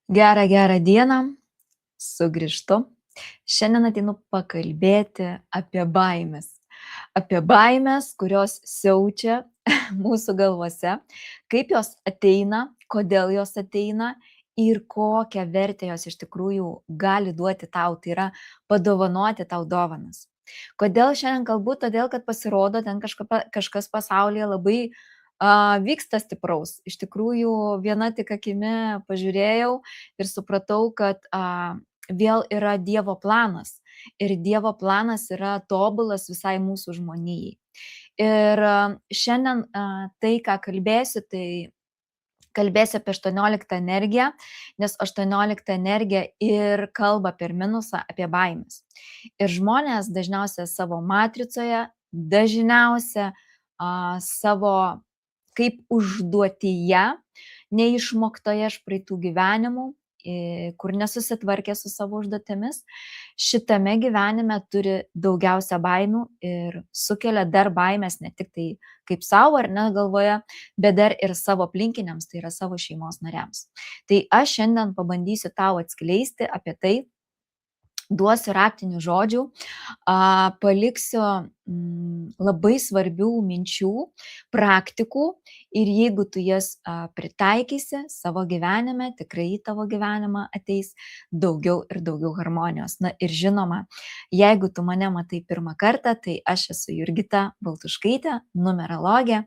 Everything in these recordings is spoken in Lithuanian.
Gerą dieną, sugrįžtu. Šiandien ateinu pakalbėti apie baimes. Apie baimes, kurios siaučia mūsų galvose, kaip jos ateina, kodėl jos ateina ir kokią vertę jos iš tikrųjų gali duoti tau, tai yra padovanoti tau dovanas. Kodėl šiandien kalbu? Todėl, kad pasirodo, ten kažkas pasaulyje labai vyksta stipraus. Iš tikrųjų, viena tik akimi pažiūrėjau ir supratau, kad vėl yra Dievo planas. Ir Dievo planas yra tobulas visai mūsų žmonijai. Ir šiandien tai, ką kalbėsiu, tai kalbėsiu apie 18 energiją, nes 18 energija ir kalba per minusą apie baimes. Ir žmonės dažniausiai savo matricoje, dažniausiai savo kaip užduotyje, neišmoktoje iš praeitų gyvenimų, kur nesusitvarkė su savo užduotėmis, šitame gyvenime turi daugiausia baimių ir sukelia dar baimės ne tik tai kaip savo ar ne galvoje, bet dar ir savo aplinkiniams, tai yra savo šeimos nariams. Tai aš šiandien pabandysiu tau atskleisti apie tai, duosiu raktinių žodžių, paliksiu labai svarbių minčių, praktikų ir jeigu tu jas pritaikysi savo gyvenime, tikrai į tavo gyvenimą ateis daugiau ir daugiau harmonijos. Na ir žinoma, jeigu tu mane matai pirmą kartą, tai aš esu Jurgita Baltuškaitė, numerologė.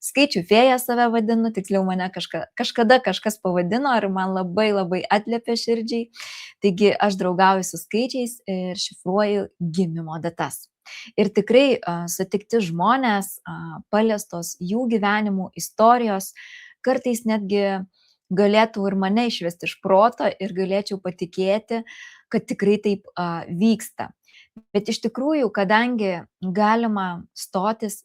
Skaičių fėja save vadinu, tiksliau mane kažkada kažkas pavadino ir man labai atliepė širdžiai. Taigi aš draugauju su skaičiais ir šifruoju gimimo datas. Ir tikrai sutikti žmonės, paliestos jų gyvenimų istorijos, kartais netgi galėtų ir mane išvesti iš proto ir galėčiau patikėti, kad tikrai taip vyksta. Bet iš tikrųjų, kadangi galima stotis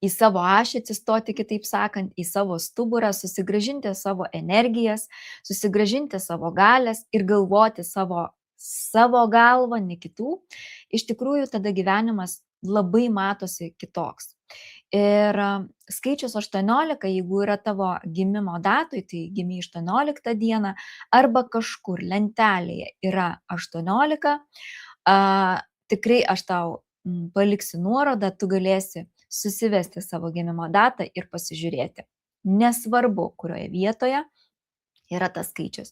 į savo ašį atsistoti, kitaip sakant, į savo stuburą, susigrąžinti savo energijas, susigrąžinti savo galias ir galvoti savo galvą, ne kitų, iš tikrųjų tada gyvenimas labai matosi kitoks. Ir skaičius 18, jeigu yra tavo gimimo datoj, tai gimė 18 dieną, arba kažkur lentelėje yra 18, tikrai aš tau paliksiu nuorodą, tu galėsi susivesti savo gimimo datą ir pasižiūrėti. Nesvarbu, kurioje vietoje yra tas skaičius.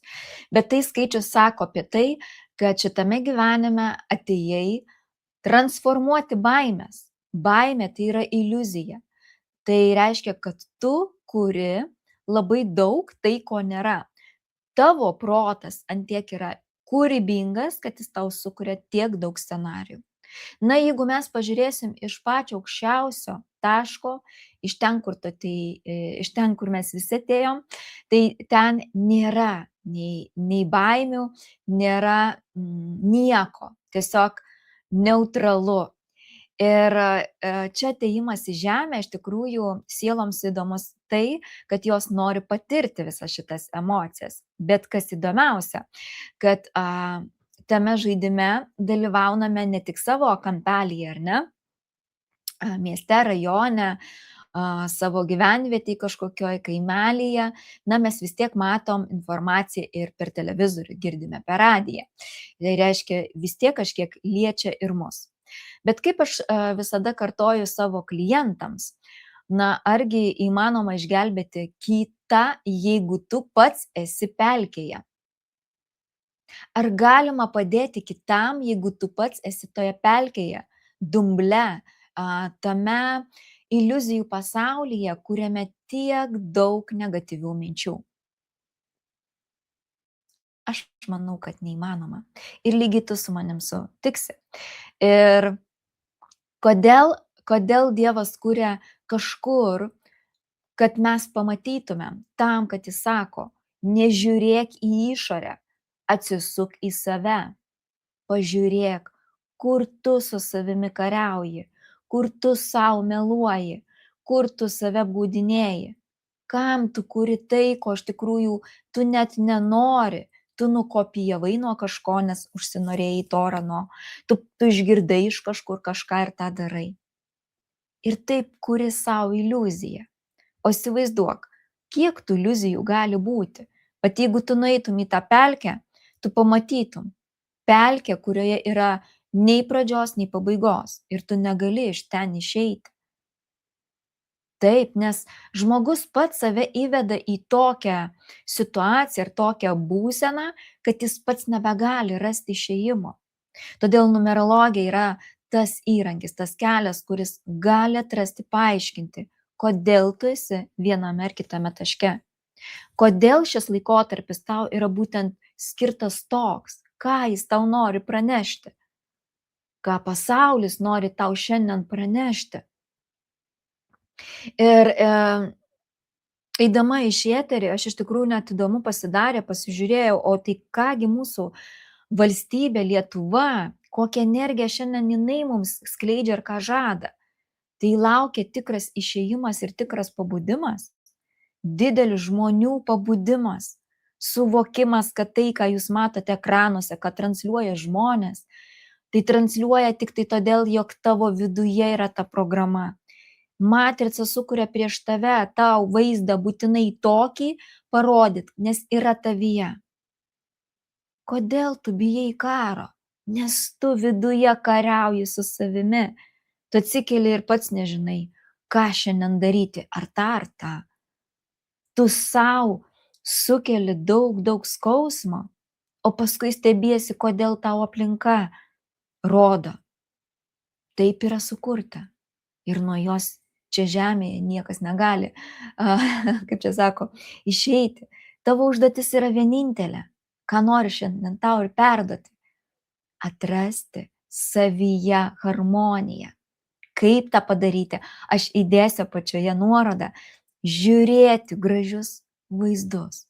Bet tai skaičius sako apie tai, kad šitame gyvenime atėjai transformuoti baimės. Baimė tai yra iliuzija. Tai reiškia, kad tu kuri labai daug tai, ko nėra. Tavo protas antiek yra kūrybingas, kad jis tau sukuria tiek daug scenarijų. Na, jeigu mes pažiūrėsim iš pačio aukščiausio taško, iš ten, kur mes visi atėjom, tai ten nėra nei baimių, nėra nieko, tiesiog neutralu. Ir čia atėjimas į žemę iš tikrųjų sieloms įdomus tai, kad jos nori patirti visas šitas emocijas. Bet kas įdomiausia, kad tame žaidime dalyvauname ne tik savo kampelyje, ar ne, mieste, rajone, savo gyvenvietėje kažkokioj kaimelyje, na mes vis tiek matom informaciją ir per televizorių, girdime per radiją. Tai reiškia, vis tiek kažkiek liečia ir mus. Bet kaip aš visada kartoju savo klientams, na argi įmanoma išgelbėti kitą, jeigu tu pats esi pelkėje? Ar galima padėti kitam, jeigu tu pats esi toje pelkėje, dumble, tame iliuzijų pasaulyje, kuriame tiek daug negatyvių minčių? Aš manau, kad neįmanoma. Ir lygiai tu su manim sutiksi. Ir kodėl Dievas kuria kažkur, kad mes pamatytumėm, tam, kad jis sako, nežiūrėk į išorę, atsisuk į save, pažiūrėk, kur tu su savimi kariauji, kur tu savo meluoji, kur tu save apgaudinėji, kam tu kuri tai, ko iš tikrųjų tu net nenori, tu nukopijavai nuo kažko, nes užsinorėjai to ar ano, tu išgirdai iš kažkur kažką ir tą darai. Ir taip kuri savo iliuziją. O įsivaizduok, Kiek tų iliuzijų gali būti? Bet jeigu tu nueitum į tą pelkę, tu pamatytum. Pelkę, kurioje yra nei pradžios, nei pabaigos. Ir tu negali iš ten išeiti. Taip, nes žmogus pats save įveda į tokią situaciją ir tokią būseną, kad jis pats nebegali rasti išėjimo. Todėl numerologija yra tas įrankis, tas kelias, kuris gali atrasti, paaiškinti, kodėl tu esi viename ar kitame taške. Kodėl šis laikotarpis tau yra būtent skirtas toks, ką jis tau nori pranešti, ką pasaulis nori tau šiandien pranešti. Ir eidama iš eterį, aš iš tikrųjų net įdomu pasidarė, pasižiūrėjau, o tai kągi mūsų valstybė Lietuva, kokią energiją šiandien jinai mums skleidžia ir ką žada. Tai laukia tikras išėjimas ir tikras pabudimas, didelis žmonių pabudimas, suvokimas, kad tai, ką jūs matote ekranuose, kad transliuoja žmonės, tai transliuoja tik tai todėl, jog tavo viduje yra ta programa. Matrica sukuria prieš tave tau vaizdą būtinai tokį parodyt, nes yra tavyje. Kodėl tu bijai karo? Nes tu viduje kariauji su savimi. Tu atsikeli ir pats nežinai, ką šiandien daryti, ar tą. Tu savo sukeli daug skausmo, o paskui stebiesi, kodėl tau aplinka rodo. Taip yra sukurta. Ir nuo jos čia žemėje niekas negali, kaip čia sako, išeiti. Tavo užduotis yra vienintelė, ką nori šiandien tau ir perduoti. Atrasti savyje harmoniją. Kaip tą padaryti? Aš įdėsiu pačioje nuorodą. Žiūrėti gražius vaizdus.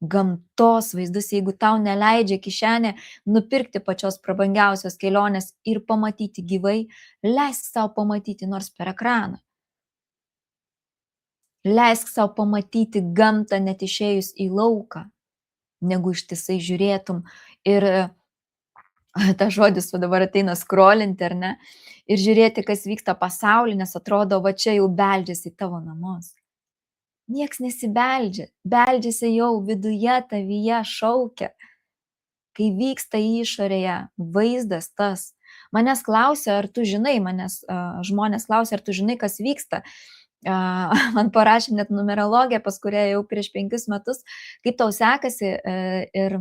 Gamtos vaizdus, jeigu tau neleidžia kišenė nupirkti pačios prabangiausios kelionės ir pamatyti gyvai, leisk savo pamatyti nors per ekraną. Leisk savo pamatyti gamtą net išėjus į lauką, negu ištisai žiūrėtum ir ta žodis dabar ateina skrolinti, ar ne, ir žiūrėti, kas vyksta pasaulyje, nes atrodo, va čia jau beldžiasi į tavo namus. Nieks nesibeldžia, beldžiasi jau viduje, tavyje šaukia. Kai vyksta išorėje vaizdas tas. Manęs klausia, ar tu žinai, žmonės klausia, ar tu žinai, kas vyksta. Man parašė net numerologiją, pas kurią jau prieš 5 metus, kaip tau sekasi ir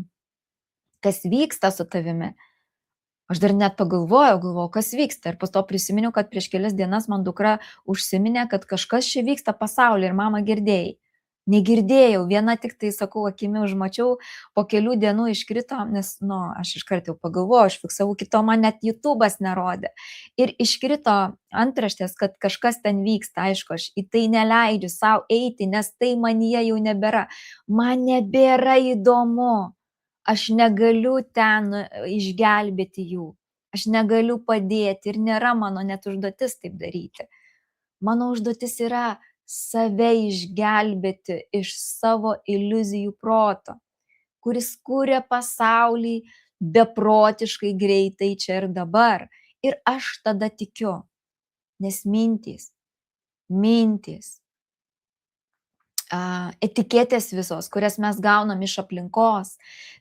kas vyksta su tavimi. Aš dar net pagalvojau, kas vyksta. Ir po to prisiminiau, kad prieš kelias dienas man dukra užsiminė, kad kažkas čia vyksta pasaulyje ir mama girdėjai. Negirdėjau, viena tik tai, sakau, akimi užmačiau, po kelių dienų iškrito, nes, aš iškart jau pagalvojau, aš fiksavau, kito man net YouTube'as nerodė. Ir iškrito antraštės, kad kažkas ten vyksta, aišku, aš į tai neleidžiu savo eiti, nes tai manyje jau nebėra. Man nebėra įdomu. Aš negaliu ten išgelbėti jų. Aš negaliu padėti ir nėra mano net užduotis taip daryti. Mano užduotis yra save išgelbėti iš savo iliuzijų proto, kuris kūrė pasaulį beprotiškai greitai čia ir dabar. Ir aš tada tikiu, nes mintys, etiketės visos, kurias mes gaunam iš aplinkos,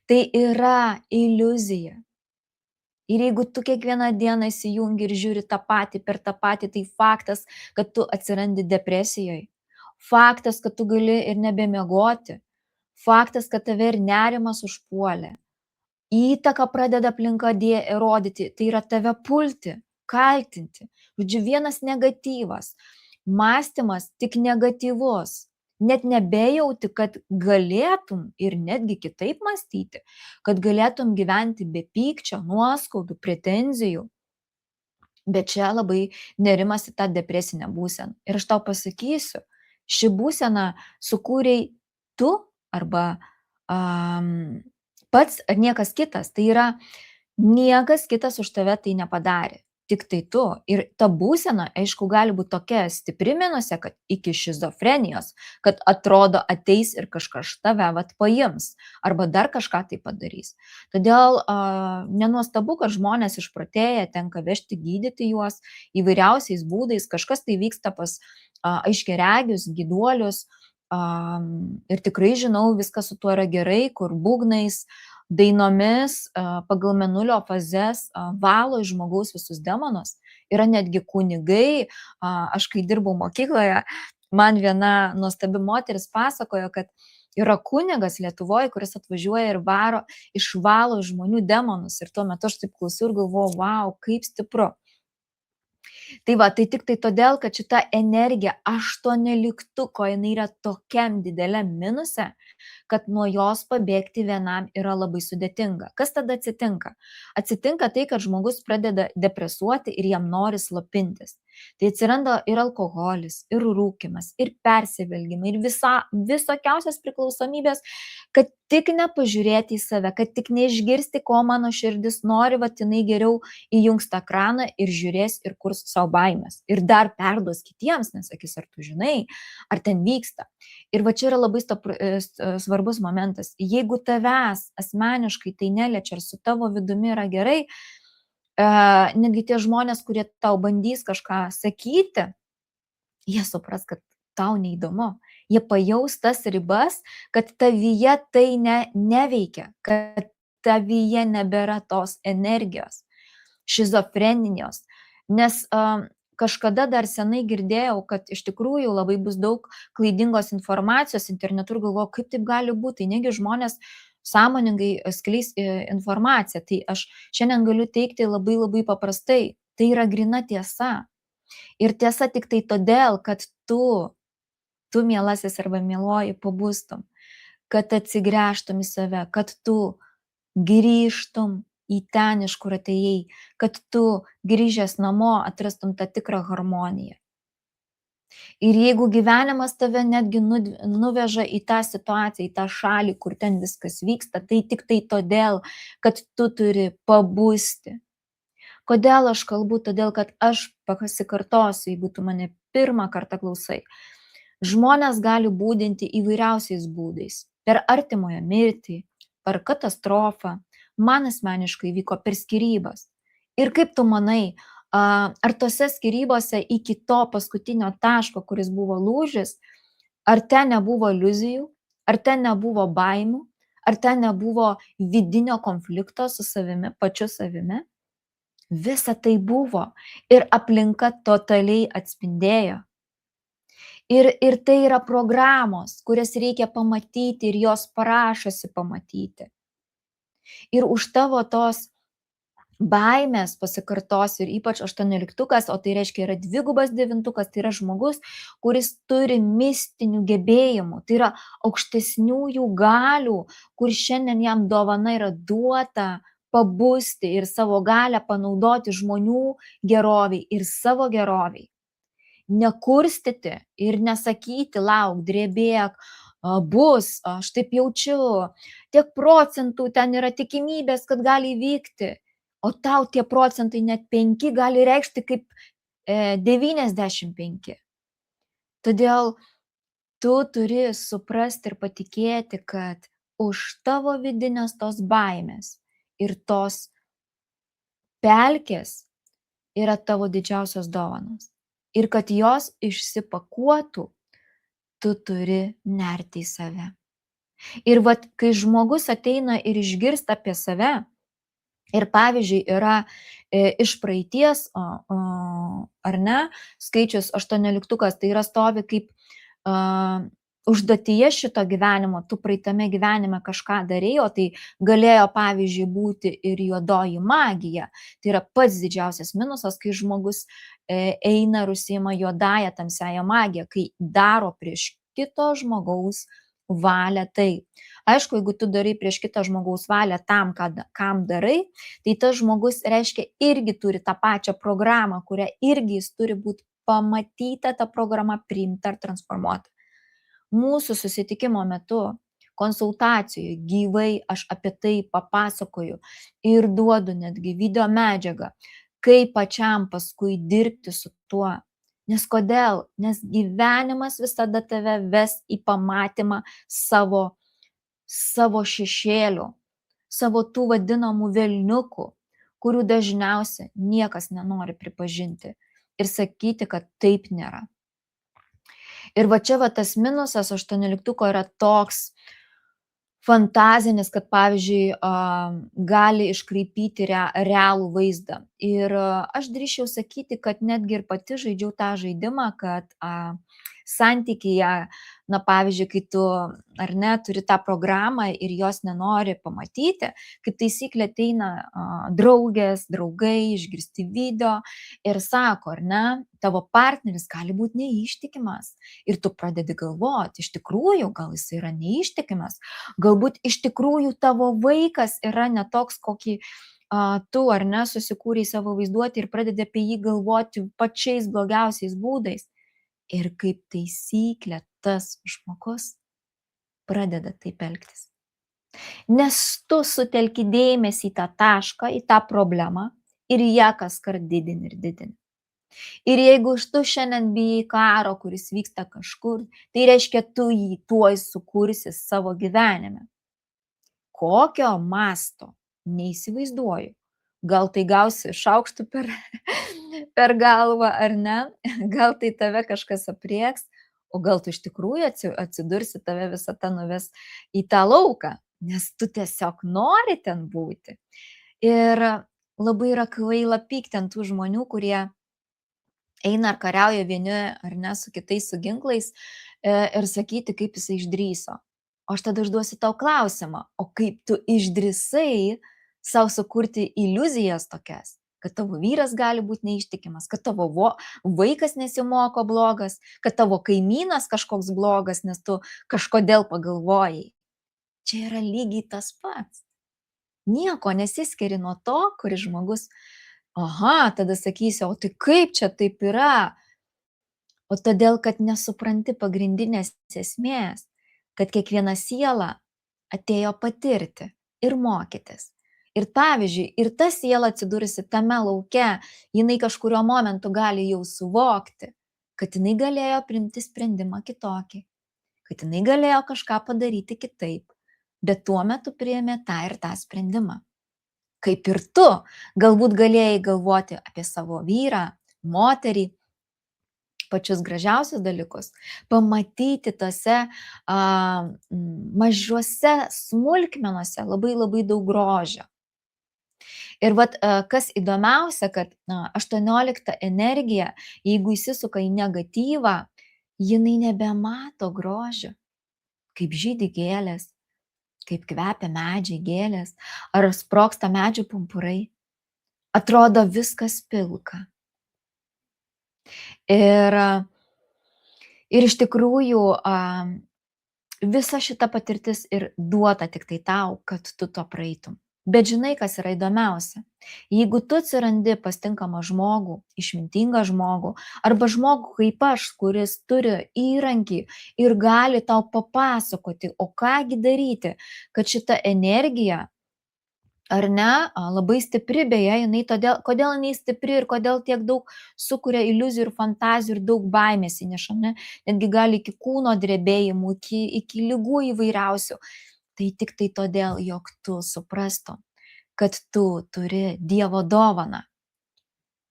tai yra iliuzija. Ir jeigu tu kiekvieną dieną įsijungi ir žiūri tą patį per tą patį, tai faktas, kad tu atsirandi depresijoje. Faktas, kad tu gali ir nebemiegoti. Faktas, kad tave ir nerimas užpuolė. Įtaką pradeda aplinka rodyti, tai yra tave pulti, kaltinti. Žodžiu, vienas negatyvas. Mąstymas tik negatyvus. Net nebejauti, kad galėtum ir netgi kitaip mąstyti, kad galėtum gyventi be pykčio, nuoskaudų, pretenzijų. Bet čia labai nerimasi tą depresinę būseną. Ir aš tau pasakysiu, ši būsena sukūrei tu arba pats ar niekas kitas. Tai yra niekas kitas už tave tai nepadarė. Tik tai tu. Ir ta būsena, aišku, gali būti tokia stipri minusė, kad iki šizofrenijos, kad atrodo ateis ir kažkas tave paims, arba dar kažką tai padarys. Todėl nenuostabu, kad žmonės išprotėja, tenka vežti gydyti juos įvairiausiais būdais, kažkas tai vyksta pas aiškiaregius, gyduolius, Ir tikrai žinau, viskas su tuo yra gerai, kur būgnais, dainomis pagal Mėnulio fazes valo iš žmogaus visus demonus. Yra netgi kunigai, aš kai dirbau mokykloje, man viena nuostabi moteris pasakojo, kad yra kunigas Lietuvoje, kuris atvažiuoja ir išvalo iš žmonių demonus. Ir tuo metu aš taip klausiau ir galvojau, wow, kaip stipru. Tai va, tai tik tai todėl, kad šita energija 18, jinai yra tokiam dideliam minuse, kad nuo jos pabėgti vienam yra labai sudėtinga. Kas tada atsitinka? Atsitinka tai, kad žmogus pradeda depresuoti ir jam nori slopintis. Tai atsiranda ir alkoholis, ir rūkymas, ir persivalgymai, ir visokiausias priklausomybės, kad tik nepažiūrėti į save, kad tik neišgirsti, ko mano širdis nori, va, jinai geriau įjungs tą kraną ir žiūrės ir kurs savo baimės. Ir dar perduos kitiems, nes sakys, ar tu žinai, ar ten vyksta. Ir va čia yra labai svarbus momentas. Jeigu tavęs asmeniškai tai neliečia ir su tavo vidumi yra gerai, netgi tie žmonės, kurie tau bandys kažką sakyti, jie supras, kad tau neįdomu. Jie pajaus tas ribas, kad tavyje tai neveikia, kad tavyje nebėra tos energijos, šizofrenijos. Nes kažkada dar senai girdėjau, kad iš tikrųjų labai bus daug klaidingos informacijos internetu ir galvoju, kaip taip gali būti. Tai negi žmonės sąmoningai skleis informaciją. Tai aš šiandien galiu teikti labai labai paprastai. Tai yra grina tiesa. Ir tiesa tik tai todėl, kad tu mielasis arba mieloji, pabustum, kad atsigręžtum į save, kad tu grįžtum į ten, iš kur atėjai, kad tu grįžęs namo atrastum tą tikrą harmoniją. Ir jeigu gyvenimas tave netgi nuveža į tą situaciją, į tą šalį, kur ten viskas vyksta, tai tik tai todėl, kad tu turi pabusti. Kodėl aš kalbu? Todėl, kad aš pasikartosiu, jeigu tu mane pirmą kartą klausai. Žmonės gali būdinti įvairiausiais būdais. Per artimojo mirtį, per katastrofą. Man asmeniškai vyko per skyrybas. Ir kaip tu manai, ar tose skyrybose iki to paskutinio taško, kuris buvo lūžis, ar ten nebuvo iliuzijų, ar ten nebuvo baimių, ar ten nebuvo vidinio konflikto su savimi, pačiu savimi? Visa tai buvo ir aplinka totaliai atspindėjo. Ir tai yra programos, kurias reikia pamatyti ir jos prašosi pamatyti. Ir už tavo tos baimės pasikartosiu ir ypač 18, o tai reiškia yra 2 devintukas, tai yra žmogus, kuris turi mistinių gebėjimų, tai yra aukštesniųjų galių, kur šiandien jam dovana yra duota pabusti ir savo galią panaudoti žmonių geroviai ir savo geroviai. Nekurstyti ir nesakyti, lauk, drebėk, bus, aš taip jaučiu, tiek procentų ten yra tikimybės, kad gali įvykti, o tau tie procentai net 5 gali reikšti kaip 95. Todėl tu turi suprasti ir patikėti, kad už tavo vidinės tos baimės ir tos pelkės yra tavo didžiausios dovanos. Ir kad jos išsipakuotų, tu turi nerti į save. Ir vat, kai žmogus ateina ir išgirsta apie save, ir pavyzdžiui yra iš praeities, ar ne, skaičius 18, tai yra stovi kaip užduotyje šito gyvenimo, tu praeitame gyvenime kažką darėjai, o tai galėjo pavyzdžiui būti ir juodoji magija. Tai yra pats didžiausias minusas, kai žmogus eina ir užsiima juodąją tamsiąją magiją, kai daro prieš kito žmogaus valią tai. Aišku, jeigu tu darai prieš kitą žmogaus valią tam, kam darai, tai tas žmogus reiškia irgi turi tą pačią programą, kurią irgi jis turi būti pamatyta, ta programa priimta ar transformuota. Mūsų susitikimo metu, konsultacijoje, gyvai aš apie tai papasakoju ir duodu netgi video medžiagą, kaip pačiam paskui dirbti su tuo. Nes kodėl? Nes gyvenimas visada tave ves į pamatymą savo šešėlių, savo tų vadinamų velniukų, kurių dažniausiai niekas nenori pripažinti ir sakyti, kad taip nėra. Ir va čia va tas minusas 18 yra toks fantazinis, kad pavyzdžiui, gali iškraipyti realų vaizdą. Ir aš drįsčiau sakyti, kad netgi ir pati žaidžiau tą žaidimą, kad santykyje, na pavyzdžiui, kai tu ar ne turi tą programą ir jos nenori pamatyti, kaip taisyklė ateina draugės, draugai, išgirsti video ir sako, ar ne, tavo partneris gali būti neištikimas. Ir tu pradedi galvoti, iš tikrųjų, gal jis yra neištikimas, galbūt iš tikrųjų tavo vaikas yra ne toks, kokį tu ar ne susikūrei savo vaizduotę ir pradedi apie jį galvoti pačiais blogiausiais būdais. Ir kaip taisyklė tas žmogus pradeda taip elgtis. Nes tu sutelki dėmesį į tą tašką, į tą problemą ir ją kaskart didini ir didini. Ir jeigu tu šiandien bijai karo, kuris vyksta kažkur, tai reiškia, tu jį tuoj sukursi savo gyvenime. Kokio masto? Neįsivaizduoju. Gal tai gausi šaukštų per galvą ar ne, gal tai tave kažkas aprieks, o gal tu iš tikrųjų atsidursi, tave visata nuves į tą lauką, nes tu tiesiog nori ten būti. Ir labai yra kvaila pykti ant tų žmonių, kurie eina ar kariauja vieni ar ne su kitais su ginklais ir sakyti, kaip jisai išdryso. O aš tada užduosiu tau klausimą, o kaip tu išdrysai savo sukurti iliuzijas tokias, kad tavo vyras gali būti neištikimas, kad tavo vaikas nesimoko blogas, kad tavo kaimynas kažkoks blogas, nes tu kažkodėl pagalvojai. Čia yra lygiai tas pats. Nieko nesiskiri nuo to, kuris žmogus, tada sakysi, o tai kaip čia taip yra? O todėl, kad nesupranti pagrindinės esmės, kad kiekviena siela atėjo patirti ir mokytis. Ir pavyzdžiui, ir ta siela atsidūrusi tame lauke, jinai kažkurio momentu gali jau suvokti, kad jinai galėjo priimti sprendimą kitokį, kad jinai galėjo kažką padaryti kitaip, bet tuo metu priėmė tą ir tą sprendimą. Kaip ir tu galbūt galėjai galvoti apie savo vyrą, moterį, pačius gražiausius dalykus, pamatyti tose mažuose smulkmenuose labai labai daug grožio. Ir kas įdomiausia, kad 18 energija, jeigu įsisuka į negatyvą, jinai nebemato grožio, kaip žydi gėlės, kaip kvepia medžiai gėlės, ar sprogsta medžių pumpurai. Atrodo viskas pilka. Ir iš tikrųjų visa šita patirtis ir duota tik tai tau, kad tu to praeitum. Bet žinai, kas yra įdomiausia? Jeigu tu atsirandi pas tinkamą žmogų, išmintingą žmogų, arba žmogų kaip aš, kuris turi įrankį ir gali tau papasakoti, o kągi daryti, kad šita energija, ar ne, labai stipri, beje, kodėl jinai stipri ir kodėl tiek daug sukuria iliuzijų ir fantazijų ir daug baimės įneša, ne? Netgi gali iki kūno drebėjimų, iki ligų įvairiausių. Tai tik tai todėl, jog tu suprastum, kad tu turi Dievo dovaną.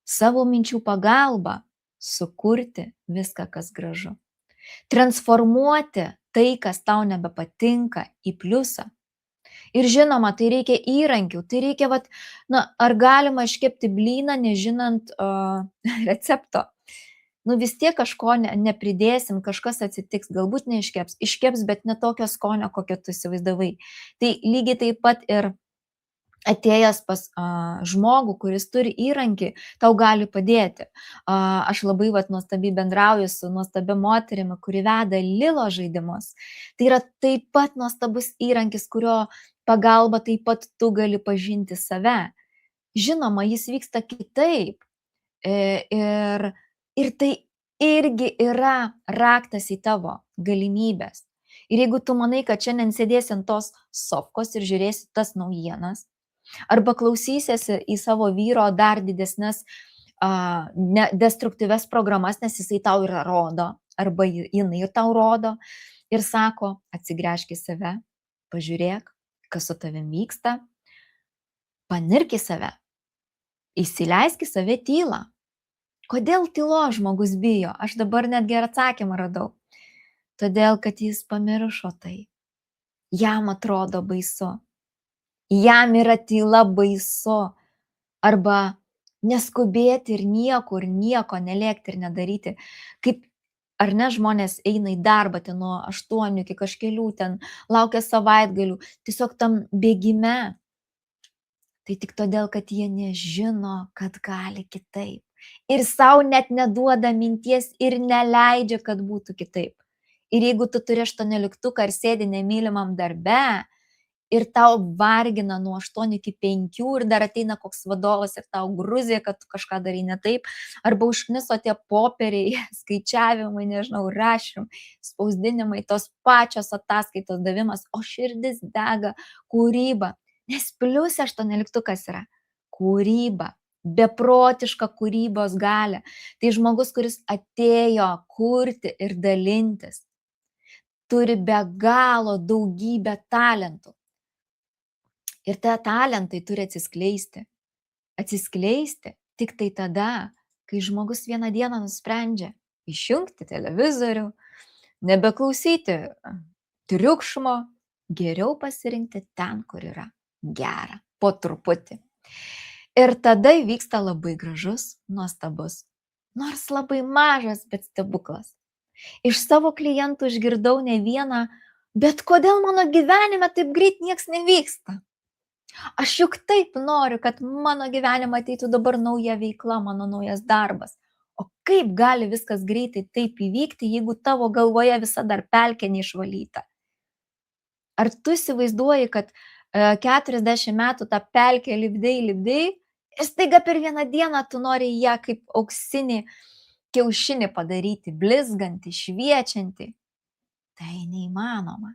Savo minčių pagalba sukurti viską, kas gražu. Transformuoti tai, kas tau nebepatinka, į pliusą. Ir žinoma, tai reikia įrankių, tai reikia, ar galima iškepti blyną, nežinant recepto. Vis tiek kažko nepridėsim, kažkas atsitiks, galbūt iškeps, bet ne tokio skonio, kokio tu įsivaizdavai. Tai lygiai taip pat ir atėjęs pas žmogų, kuris turi įrankį, tau gali padėti. Aš labai nuostabiai bendrauju su nuostabia moterimi, kuri veda Lilo žaidimus. Tai yra taip pat nuostabus įrankis, kurio pagalba taip pat tu gali pažinti save. Žinoma, jis vyksta kitaip. Ir tai irgi yra raktas į tavo galimybės. Ir jeigu tu manai, kad šiandien sėdėsi ant tos sofkos ir žiūrėsi tas naujienas, arba klausysiesi į savo vyro dar didesnės destruktyves programas, nes jisai tau ir rodo, arba jinai ir tau rodo, ir sako, atsigręžk į save, pažiūrėk, kas su tavim vyksta, panirk į save, įsileisk į save tylą. Kodėl tylos žmogus bijo? Aš dabar netgi atsakymą radau. Todėl, kad jis pamiršo tai. Jam atrodo baisu. Jam yra tyla baisu. Arba neskubėti ir nieko nelėkti ir nedaryti. Kaip, ar ne, žmonės eina į darbą ten nuo 8 iki kažkelių, ten laukia savaitgalių, tiesiog tam bėgime. Tai tik todėl, kad jie nežino, kad gali kitaip. Ir savo net neduoda minties ir neleidžia, kad būtų kitaip. Ir jeigu tu turi 18 ar sėdi nemylimam darbe ir tau vargina nuo 8 iki 5 ir dar ateina koks vadovas ir tau gruzija, kad tu kažką darai ne taip, arba užkniso tie popieriai, skaičiavimai, nežinau, rašymai, spausdinimai, tos pačios ataskaitos davimas, o širdis dega, kūryba. Nes plius 18 yra kūryba, beprotiška kūrybos galia. Tai žmogus, kuris atėjo kurti ir dalintis, turi be galo daugybę talentų. Ir tie talentai turi atsiskleisti. Atsiskleisti tik tai tada, kai žmogus vieną dieną nusprendžia išjungti televizorių, nebeklausyti triukšmo, geriau pasirinkti ten, kur yra gera, po truputį. Ir tada įvyksta labai gražus, nuostabus, nors labai mažas, bet stebuklas. Iš savo klientų išgirdau ne vieną, bet kodėl mano gyvenime taip greit nieks nevyksta? Aš juk taip noriu, kad mano gyvenime ateitų dabar nauja veikla, mano naujas darbas. O kaip gali viskas greitai taip įvykti, jeigu tavo galvoje visa dar pelkė neišvalyta? Ar tu įsivaizduoji, kad 40 metų tą pelkę lipdai ir staiga per vieną dieną tu nori ją kaip auksinį kiaušinį padaryti, blizgantį, šviečiantį? Tai neįmanoma.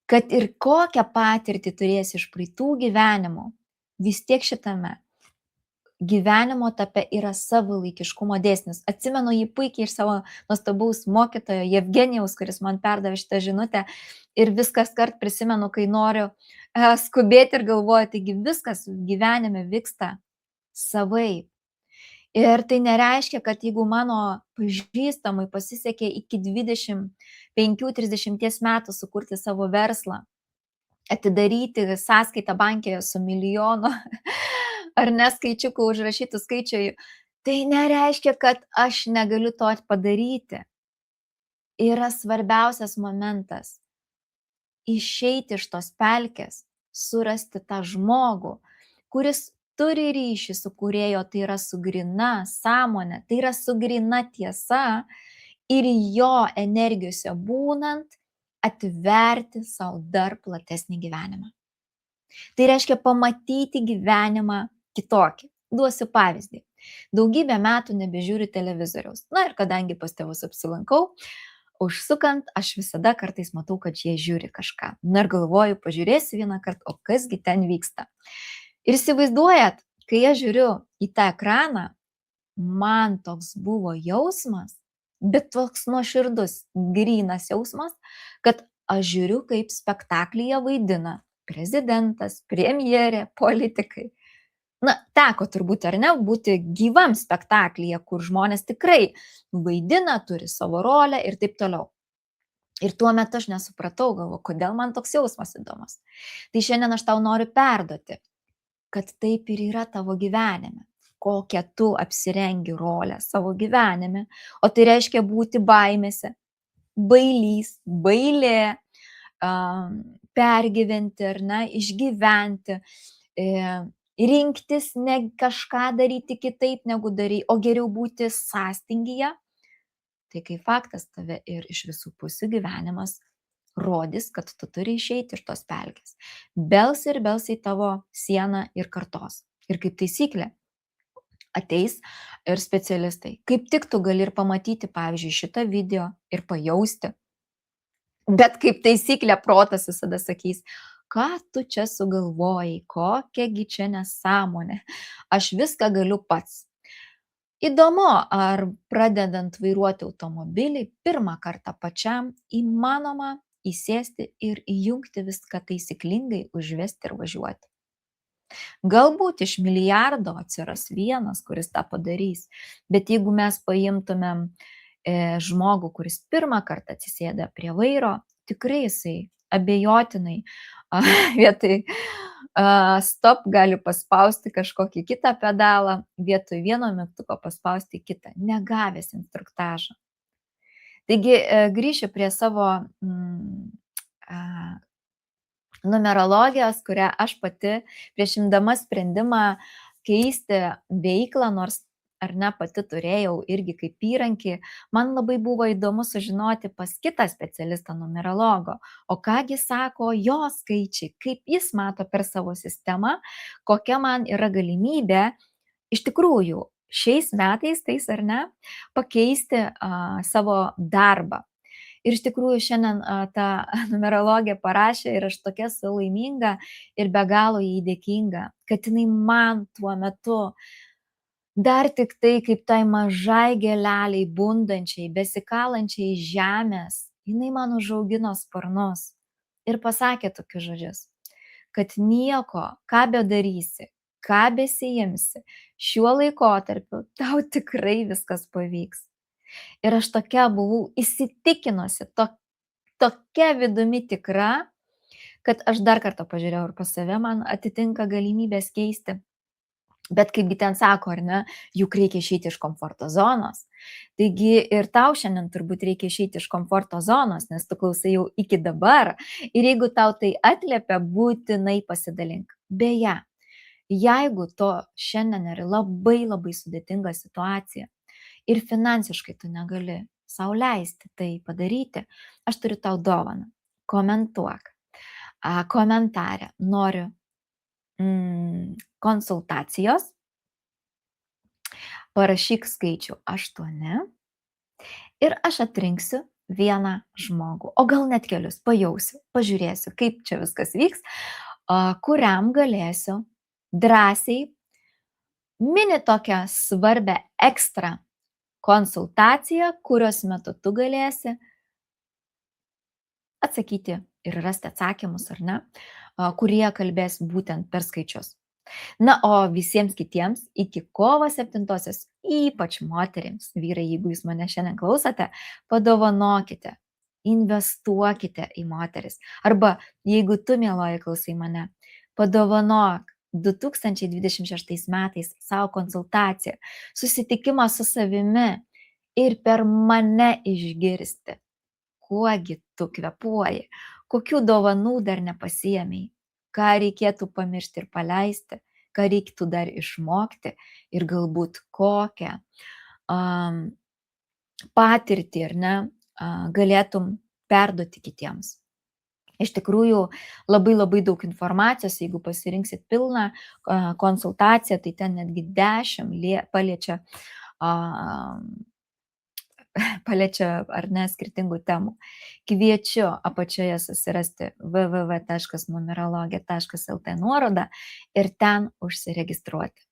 Kad ir kokią patirtį turėsi iš praeitų gyvenimų, vis tiek šitame gyvenimo etape yra savalaikiškumo dėsnis. Atsimenu jį puikiai iš savo nuostabaus mokytojo Jevgenijaus, kuris man perdavė šitą žinutę, ir viskas kart prisimenu, kai noriu skubėti ir galvoju, taigi viskas gyvenime vyksta savaip. Ir tai nereiškia, kad jeigu mano pažįstamui pasisekė iki 25-30 metų sukurti savo verslą, atidaryti sąskaitą bankėje su milijonu ar neskaičiukų užrašytų skaičiai, tai nereiškia, kad aš negaliu to padaryti. Yra svarbiausias momentas išeiti iš tos pelkės, surasti tą žmogų, kuris turi ryšį su kūrėjo, tai yra su gryna sąmonė, tai yra su gryna tiesa ir jo energijose būnant atverti savo dar platesnį gyvenimą. Tai reiškia pamatyti gyvenimą kitokį. Duosiu pavyzdį. Daugybę metų nebežiūriu televizoriaus. Na ir kadangi pas tėvus apsilankau, užsukant, aš visada kartais matau, kad jie žiūri kažką. Na ir galvoju, pažiūrėsiu vieną kartą, o kasgi ten vyksta. Ir įsivaizduojat, kai aš žiūriu į tą ekraną, man toks buvo jausmas, bet toks nuoširdus, grynas jausmas, kad aš žiūriu, kaip spektaklyje vaidina prezidentas, premjerė, politikai. Na, teko turbūt ar ne būti gyvam spektaklyje, kur žmonės tikrai vaidina, turi savo rolę ir taip toliau. Ir tuo metu aš nesupratau, galvoju, kodėl man toks jausmas įdomus. Tai šiandien aš tau noriu perduoti, kad taip ir yra tavo gyvenime, kokią tu apsirengi rolę savo gyvenime, o tai reiškia būti baimėse, bailys, bailė, pergyventi ar ne, išgyventi, rinktis ne kažką daryti kitaip negu darai, o geriau būti sąstingyje, tai kai faktas tave ir iš visų pusių gyvenimas rodys, kad tu turi išeiti iš tos pelkės. Bels ir bels į tavo sieną ir kartos. Ir kaip taisyklė, ateis ir specialistai. Kaip tik tu gali ir pamatyti, pavyzdžiui, šitą video ir pajausti. Bet kaip taisyklė, protas visada sakys, ką tu čia sugalvojai, kokiagi čia nesąmonė, aš viską galiu pats. Įdomu, ar pradedant vairuoti automobilį, pirmą kartą pačiam įmanoma įsėsti ir įjungti viską taisyklingai, užvesti ir važiuoti. Galbūt iš milijardo atsiras vienas, kuris tą padarys, bet jeigu mes paimtumėm žmogų, kuris pirmą kartą atsisėda prie vairo, tikrai jisai abejotinai vietoj stop gali paspausti kažkokį kitą pedalą, vietoj vieno mygtuko paspausti kitą, negavęs instruktažą. Taigi grįšiu prie savo numerologijos, kurią aš pati prieš imdama sprendimą keisti veiklą, nors ar ne pati turėjau irgi kaip įrankį, man labai buvo įdomu sužinoti pas kitą specialistą numerologo, o kągi sako jo skaičiai, kaip jis mato per savo sistemą, kokia man yra galimybė iš tikrųjų šiais metais, tais ar ne, pakeisti savo darbą. Ir iš tikrųjų šiandien ta numerologė parašė ir aš tokia esu laiminga ir be galo jai dėkinga, kad jinai man tuo metu dar tik tai kaip tai mažai gėleliai bundančiai, besikalančiai iš žemės, jinai man užaugino sparnus ir pasakė tokius žodžius, kad nieko, ką bedarysi, ką besiimsi, šiuo laikotarpiu tau tikrai viskas pavyks. Ir aš tokia buvau įsitikinusi, tokia vidumi tikra, kad aš dar kartą pažiūrėjau ir pas save, man atitinka galimybės keisti. Bet kaipgi ten sako, ar ne, juk reikia išeiti iš komforto zonos. Taigi ir tau šiandien turbūt reikia išeiti iš komforto zonos, nes tu klausai jau iki dabar. Ir jeigu tau tai atliepia, būtinai pasidalink. Beje, jeigu to šiandien yra labai labai sudėtinga situacija ir finansiškai tu negali sau leisti tai padaryti, aš turiu tau dovaną. Komentuok. Komentarę noriu konsultacijos, parašyk skaičių 8 ir aš atrinksiu vieną žmogų, o gal net kelius, pajausiu, pažiūrėsiu, kaip čia viskas vyks, kuriam galėsiu drąsiai mini tokią svarbę ekstra konsultaciją, kurios metu tu galėsi atsakyti ir rasti atsakymus, ar ne, kurie kalbės būtent per skaičius. Na, o visiems kitiems iki kovo 7-osios, ypač moterims, vyrai, jeigu jūs mane šiandien klausote, padovanokite, investuokite į moteris. Arba jeigu tu, mieloji, klausai mane, padovanok 2026 metais savo konsultaciją, susitikimą su savimi ir per mane išgirsti, kuogi tu kvėpuoji, kokių dovanų dar nepasiėmei, ką reikėtų pamiršti ir paleisti, ką reikėtų dar išmokti ir galbūt kokią patirtį, ar ne, galėtum perduoti kitiems. Iš tikrųjų, labai labai daug informacijos, jeigu pasirinksit pilną konsultaciją, tai ten netgi 10 paliečia ar ne skirtingų temų. Kviečiu apačioje susirasti www.numerologija.lt nuorodą ir ten užsiregistruoti.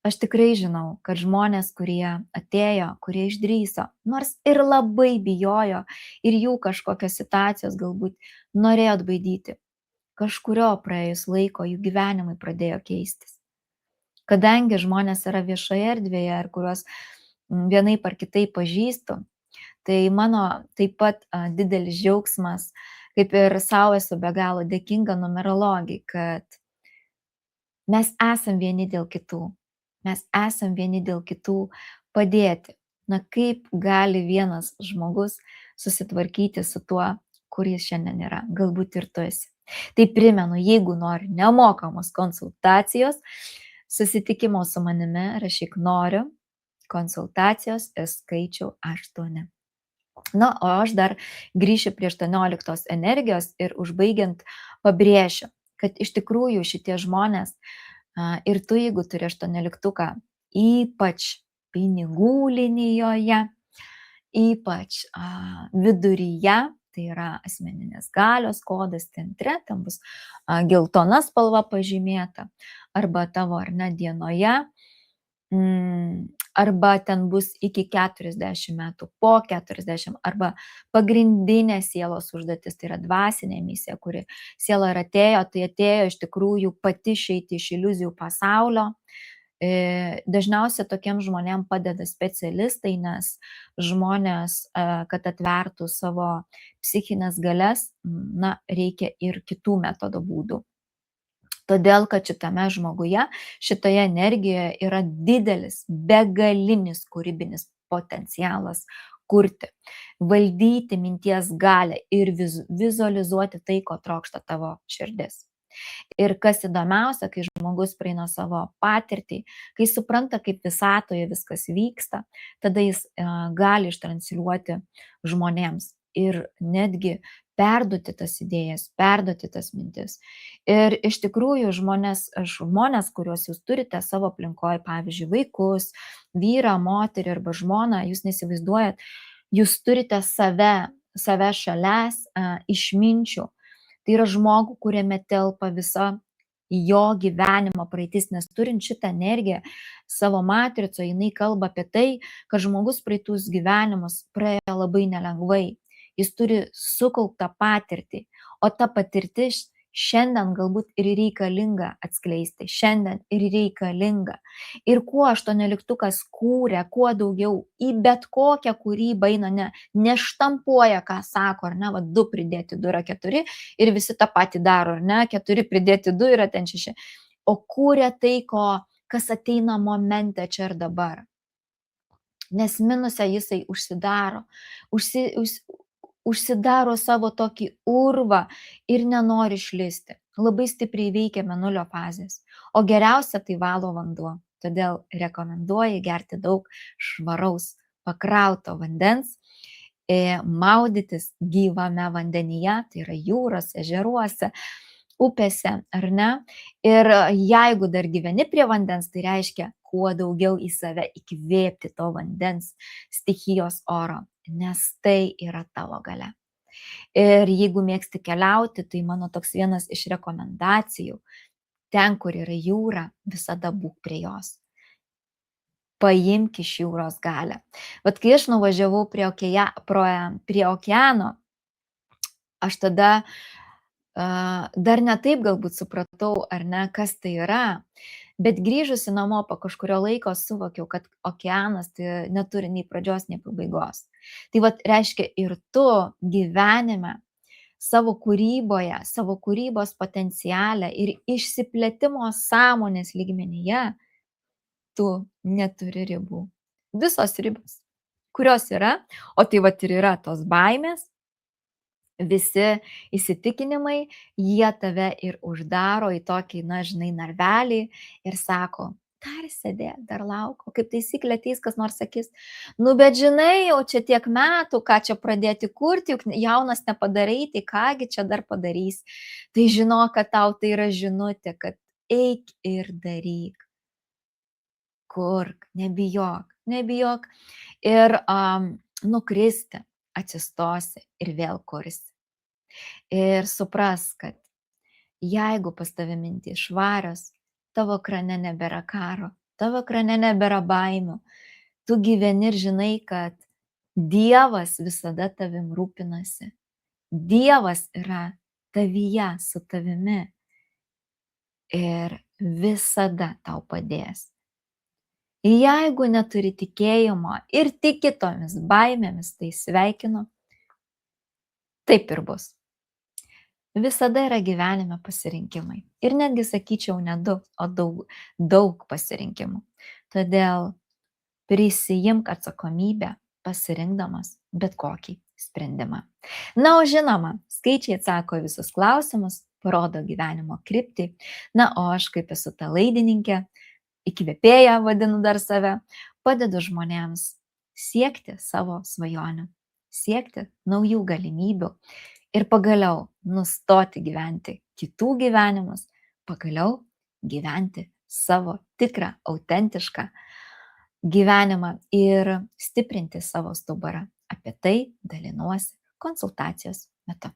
Aš tikrai žinau, kad žmonės, kurie atėjo, kurie išdrįso, nors ir labai bijojo ir jų kažkokios situacijos galbūt norėjo atbaidyti, kažkurio praėjus laiko jų gyvenimai pradėjo keistis. Kadangi žmonės yra viešoje erdvėje ir kuriuos vienaip ar kitaip pažįstu, tai mano taip pat didelis džiaugsmas, kaip ir savo esu be galo dėkinga numerologijai, kad mes esam vieni dėl kitų. Mes esam vieni dėl kitų padėti. Na kaip gali vienas žmogus susitvarkyti su tuo, kuris šiandien yra? Galbūt ir tu esi. Tai primenu, jeigu nori nemokamos konsultacijos, susitikimo su manimi, rašyk noriu, konsultacijos ir skaičių 8. Na, o aš dar grįšiu prie 18 energijos ir užbaigiant pabrėšiu, kad iš tikrųjų šitie žmonės ir tu, jeigu turi 18, ypač pinigų linijoje, ypač viduryje, tai yra asmeninės galios kodas centre, ten bus geltona spalva pažymėta, arba tavo ar ne dienoje, arba ten bus iki 40 metų, po 40, arba pagrindinė sielos užduotis, tai yra dvasinė misija, kuri siela ir atėjo, tai atėjo iš tikrųjų pati išeiti iš iliuzijų pasaulio, Dažniausiai tokiem žmonėm padeda specialistai, nes žmonės, kad atvertų savo psichinės galias, na, reikia ir kitų metodo būdų. Todėl, kad šitame žmoguje, šitoje energijoje yra didelis, begalinis kūrybinis potencialas kurti, valdyti minties galią ir vizualizuoti tai, ko trokšta tavo širdis. Ir kas įdomiausia, kai žmogus praeina savo patirtį, kai supranta, kaip visatoje viskas vyksta, tada jis gali ištransliuoti žmonėms ir netgi perduoti tas idėjas, perduoti tas mintis. Ir iš tikrųjų žmonės, kuriuos jūs turite savo aplinkoje, pavyzdžiui, vaikus, vyrą, moterį arba žmoną, jūs nesivaizduojat, jūs turite save šalia išminčių. Tai yra žmogų, kuriame telpa visa jo gyvenimo praeitis, nes turint šitą energiją savo matricoje, jinai kalba apie tai, kad žmogus praeitus gyvenimus praėjo labai nelengvai. Jis turi sukauptą patirtį, o ta patirtis šiandien galbūt ir reikalinga atskleisti, šiandien ir reikalinga. Ir kuo aštuonioliktukas kūrė, kuo daugiau į bet kokią kūrybą eina, neštampuoja, ką sako, ar ne, va, 2 pridėti 2 yra 4 ir visi tą patį daro, ar ne, 4 pridėti 2 yra ten 6. O kūrė tai, kas ateina momente čia ir dabar. Nes minuse jisai užsidaro savo tokį urvą ir nenori išlisti. Labai stipriai veikia mėnulio fazės. O geriausia tai valo vanduo. Todėl rekomenduoju gerti daug švaraus pakrauto vandens, maudytis gyvame vandenyje, tai yra jūros, ežeruose, upėse, ar ne? Ir jeigu dar gyveni prie vandens, tai reiškia, kuo daugiau į save įkvėpti to vandens stichijos oro, nes tai yra tavo galia. Ir jeigu mėgsti keliauti, tai mano toks vienas iš rekomendacijų, ten, kur yra jūra, visada būk prie jos. Paimk iš jūros galią. Bet kai aš nuvažiavau prie okeano, aš tada dar ne taip galbūt supratau, ar ne, kas tai yra, bet grįžusi namo po kažkurio laiko suvokiau, kad okeanas tai neturi nei pradžios, nei pabaigos. Tai vat reiškia ir tu gyvenime, savo kūryboje, savo kūrybos potenciale ir išsiplėtimo sąmonės lygmenyje, tu neturi ribų. Visos ribos, kurios yra, o tai vat ir yra tos baimės, visi įsitikinimai, jie tave ir uždaro į tokį, na, žinai, narvelį ir sako, dar sėdėk, dar lauk, o kaip taisyklė ateis, kas nors sakys, nu bet žinai, jau čia tiek metų, ką čia pradėti kurti, juk jaunas nepadarai, tai kągi čia dar padarys. Tai žinok, kad tau tai yra žinutė, kad eik ir daryk. Kurk, nebijok. Ir nukristi, atsistosi ir vėl kursi. Ir supras, kad jeigu pas tave mintys švarios, tavo krane nebėra karo, tavo krane nebėra baimių, tu gyveni ir žinai, kad Dievas visada tavim rūpinasi. Dievas yra tavyje, su tavimi ir visada tau padės. Jeigu neturi tikėjimo ir tiki tomis baimėmis, tai sveikinu, taip ir bus. Visada yra gyvenime pasirinkimai. Ir netgi sakyčiau ne 2, o daug pasirinkimų. Todėl prisijimk atsakomybę, pasirinkdamas bet kokį sprendimą. Na, o žinoma, skaičiai atsako visus klausimus, parodo gyvenimo kryptį. Na, o aš kaip esu ta laidininkė, įkvėpėja vadinu dar save, padedu žmonėms siekti savo svajonių, siekti naujų galimybių ir pagaliau nustoti gyventi kitų gyvenimus, pagaliau gyventi savo tikrą, autentišką gyvenimą ir stiprinti savo stuburą. Apie tai dalinuosi konsultacijos metu.